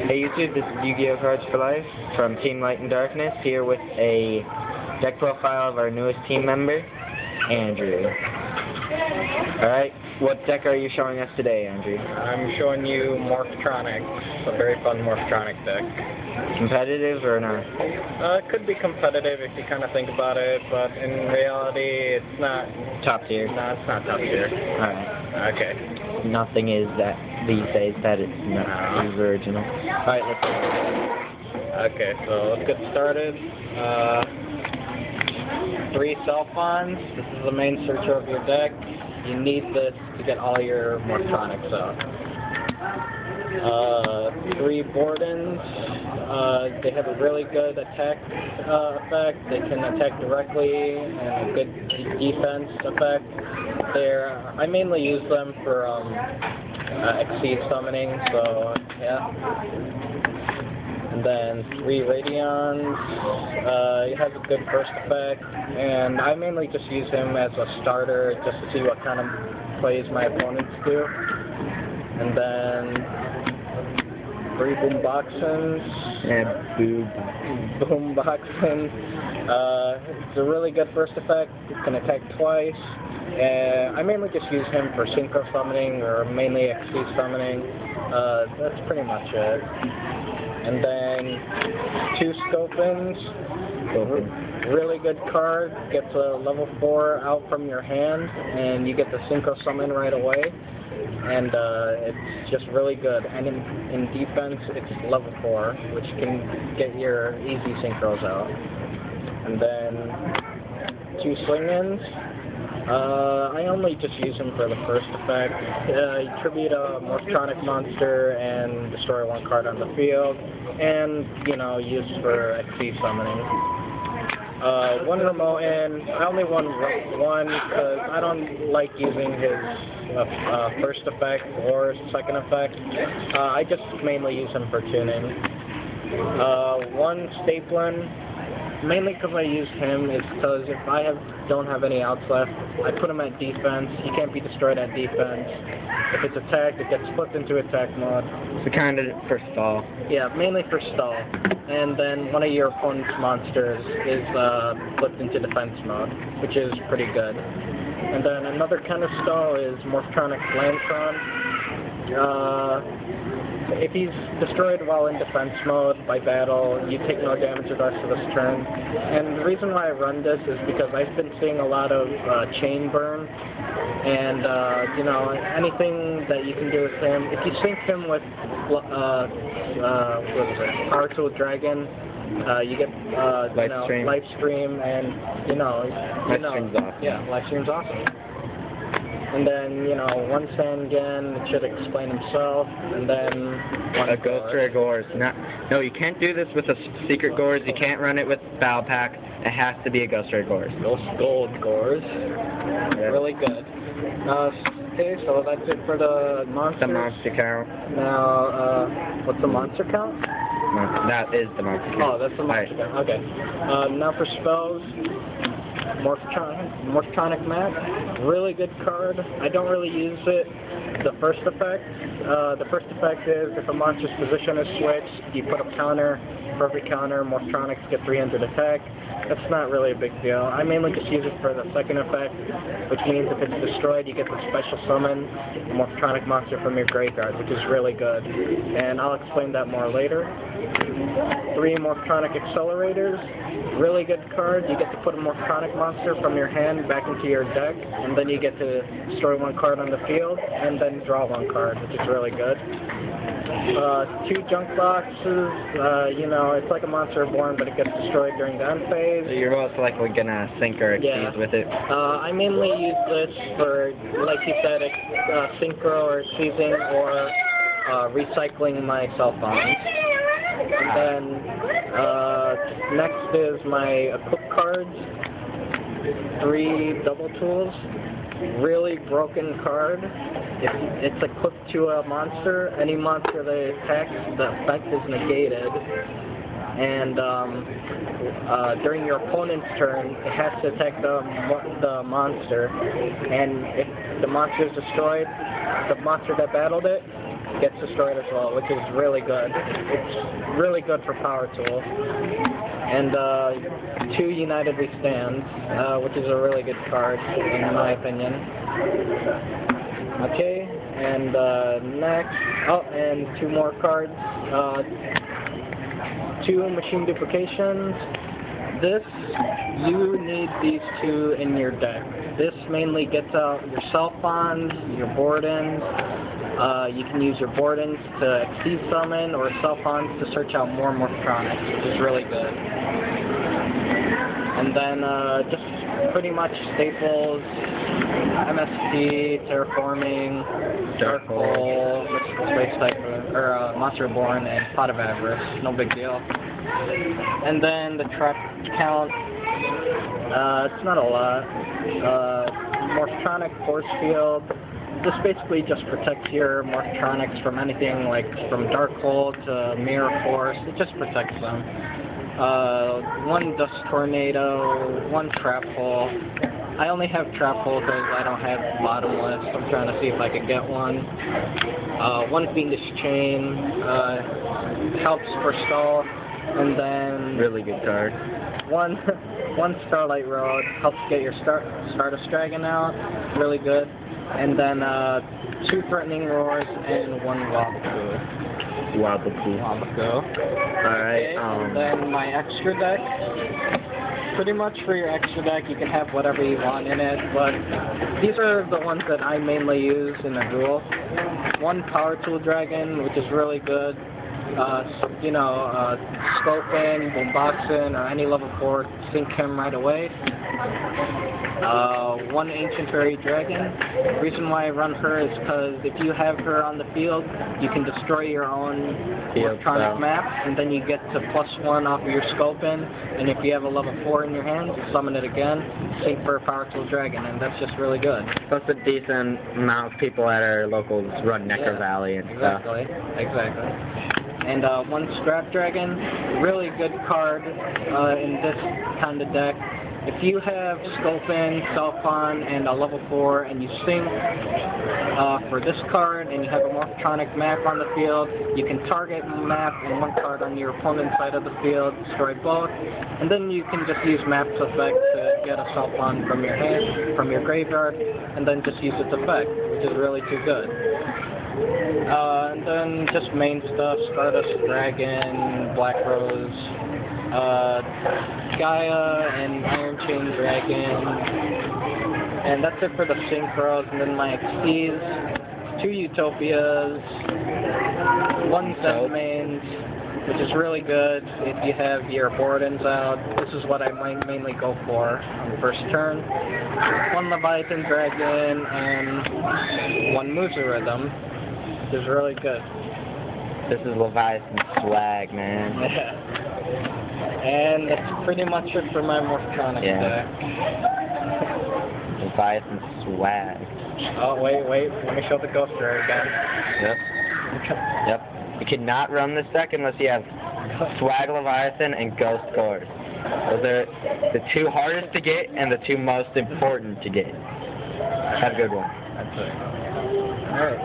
Hey YouTube, this is Yu-Gi-Oh! Cards for Life from Team Light and Darkness, here with a deck profile of our newest team member, Andrew. Alright, what deck are you showing us today, Andrew? I'm showing you Morphtronic. It's a very fun Morphtronic deck. Competitive or not? It could be competitive if you kind of think about it, but in reality, it's not... Top tier? No, it's not top tier. Alright. Okay. Nothing is that these days that it's not original. Alright, let's go. Okay, so let's get started. 3 cell phones. This is the main searcher of your deck. You need this to get all your Morphtronics out. 3 Bordens. They have a really good attack effect. They can attack directly and a good defense effect. I mainly use them for Exceed summoning, so yeah. And then 3 Radions. He has a good burst effect, and I mainly just use him as a starter just to see what kind of plays my opponents do. And then 3 Boomboxins. Yeah, Boomboxins. It's a really good burst effect. It can attack twice. I mainly just use him for synchro summoning or mainly XC summoning. That's pretty much it. And then 2 Scopins. Really good card. Gets a level 4 out from your hand, and you get the synchro summon right away. And it's just really good. And in defense, it's level 4, which can get your easy synchros out. And then 2 Swing-Ins. I only just use him for the first effect. You tribute a Morphtronic monster and destroy 1 card on the field, and, use for XC summoning. 1 Remote-In. I only won 1 because I don't like using his first effect or second effect. I just mainly use him for tuning. 1 Stapling. Mainly because I use him is because if I don't have any outs left, I put him at defense. He can't be destroyed at defense. If it's attacked, it gets flipped into attack mode. So kind of for stall. Yeah, mainly for stall. And then one of your opponent's monsters is flipped into defense mode, which is pretty good. And then another kind of stall is Morphtronic Lantron. If he's destroyed while in defense mode by battle, you take no damage the rest of this turn. And the reason why I run this is because I've been seeing a lot of chain burn, and anything that you can do with him. If you sync him with Power Tool Dragon, you get Lifestream, and Lifestream's awesome. Yeah, Lifestream's awesome. And then, 1 Sangan, it should explain himself, and then 1 a Ghost Ray Gores. No, you can't do this with a Secret Gores. You can't run it with Battle Pack. It has to be a Ghost Ray Gores. Gold Gores. Yeah. Really good. Okay, so that's it for the monsters. The monster count. Now, what's the monster count? That is the monster count. Oh, that's the monster count. Okay. Now for spells. Morphtronic Mat, really good card. I don't really use it. The first effect is if a monster's position is switched, you put a counter. For every counter, Morphtronics get 300 attack. That's not really a big deal. I mainly just use it for the second effect, which means if it's destroyed, you get the special summon a Morphtronic monster from your graveyard, which is really good. And I'll explain that more later. 3 Morphtronic Accelerators. Really good card. You get to put a Morphtronic monster from your hand back into your deck, and then you get to destroy 1 card on the field, and then draw 1 card, which is really good. 2 Junk Boxes. It's like a Monster Reborn, but it gets destroyed during the end phase. So you're most likely gonna sync or exceed with it. I mainly use this for, like you said, synchro or seizing or recycling my cell phones. And then next is my equip cards. 3 Double Tools. Really broken card. It's equipped to a monster. Any monster that it attacks, the effect is negated. And during your opponent's turn, it has to attack the monster. And if the monster is destroyed, the monster that battled it gets destroyed as well, which is really good. It's really good for Power Tool. And 2 United We Stand, which is a really good card, in my opinion. Okay, and next, and 2 more cards. 2 Machine Duplications. You need these 2 in your deck. This mainly gets out your Self-Bonds, your Boardins. You can use your Boardins to Exceed Summon or Self-Bonds to search out more Morphtronics, which is really good. And then just pretty much staples, MST, Terraforming, Dark Hole, Space Typhoon, or Monster Reborn, and Pot of Avarice. No big deal. And then the trap count, it's not a lot. Morphtronic Force Field. This basically just protects your Morphtronics from anything like from Dark Hole to Mirror Force. It just protects them. 1 Dust Tornado, 1 Trap Hole. I only have Trap Hole because I don't have Bottomless. I'm trying to see if I can get one. 1 Fiendish Chain, helps for stall, and then Really good card. one Starlight Road, helps get your Stardust Dragon out, really good. And then 2 Threatening Roars and 1 Wabaku. Alright, Okay, and then my extra deck. Pretty much for your extra deck, you can have whatever you want in it, but these are the ones that I mainly use in a duel. 1 Power Tool Dragon, which is really good. Sculpin, Boomboxin, or any level 4, sink him right away. 1 Ancient Fairy Dragon. The reason why I run her is because if you have her on the field, you can destroy your own electronic map, and then you get to +1 off of your Sculpin, and if you have a level 4 in your hand, summon it again, sink for a Power Tool Dragon, and that's just really good. Plus a decent amount of people at our locals run Necker Valley and stuff. Exactly. And 1 Scrap Dragon, really good card in this kind of deck. If you have Sculpin, Self-On, and a level 4, and you sink for this card, and you have a Morphtronic map on the field, you can target map and 1 card on your opponent's side of the field, destroy both, and then you can just use map's effect to get a Self-On from your hand, from your graveyard, and then just use its effect, which is really too good. And then just main stuff, Stardust Dragon, Black Rose, Gaia, and Iron Chain Dragon. And that's it for the Synchros, and then my XPs, 2 Utopias, 1 Zenmains, which is really good if you have your Boardins out. This is what I might mainly go for on the first turn. 1 Leviathan Dragon, and 1 Musa Rhythm. Which is really good. This is Leviathan swag, man. Yeah. And that's pretty much it for my Morphtronic deck. Leviathan swag. Oh, wait. Let me show the Ghost Rare again. Yep. You cannot run this deck unless you have Swag Leviathan and Ghost Cores. Those are the 2 hardest to get and the 2 most important to get. Have a good one. That's it. Alright.